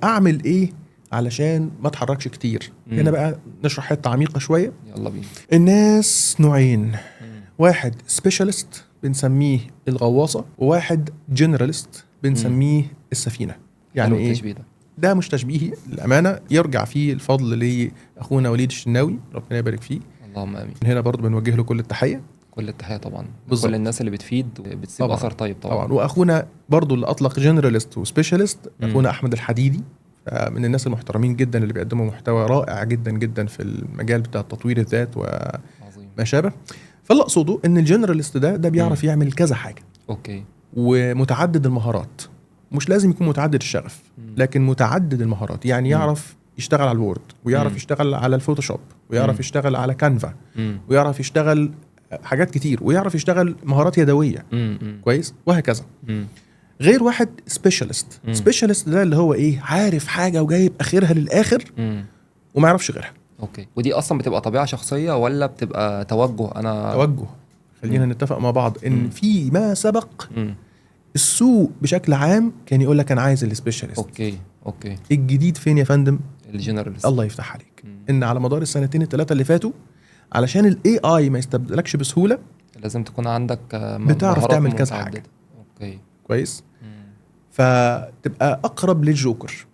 اعمل ايه علشان ما اتحركش كتير. هنا بقى نشرح حته عميقه شويه. يلا بينا. الناس نوعين، واحد سبيشالست بنسميه الغواصه، وواحد جنراليست بنسميه السفينه. يعني ايه التشبيه ده؟ مش تشبيهي الامانه، يرجع فيه الفضل لاخونا وليد الشناوي، ربنا يبارك فيه، اللهم امين. هنا برضو بنوجه له كل التحيه. كل التحيه طبعا، بالزبط. كل الناس اللي بتفيد وبتسيب اثر طيب طبعا. واخونا برضو اللي اطلق جنراليست وسبيشالست اخونا احمد الحديدي، من الناس المحترمين جدا اللي بيقدموا محتوى رائع جدا جدا في المجال بتاع تطوير الذات وما شابه. فاللي اقصده ان الجنراليست ده بيعرف يعمل كذا حاجه. اوكي. ومتعدد المهارات، مش لازم يكون متعدد الشغف، لكن متعدد المهارات. يعني يعرف يشتغل على الوورد، ويعرف يشتغل على الفوتوشوب، ويعرف يشتغل على كانفا، ويعرف يشتغل حاجات كتير، ويعرف يشتغل مهارات يدويه كويس، وهكذا. غير واحد سبيشالست. سبيشالست ده اللي هو ايه، عارف حاجه وجايب اخرها للاخر وما يعرفش غيرها. اوكي. ودي اصلا بتبقى طبيعه شخصيه ولا بتبقى توجه؟ توجه. خلينا نتفق مع بعض ان في ما سبق السوق بشكل عام كان يقول لك انا عايز السبيشالست. اوكي. الجديد فين يا فندم؟ الجنرالست. الله يفتح عليك. ان على مدار السنتين الثلاثه اللي فاتوا، علشان الاي اي ما يستبدلكش بسهوله، لازم تكون عندك بتعرف تعمل كذا حاجه. اوكي كويس. فتبقى اقرب للجوكر.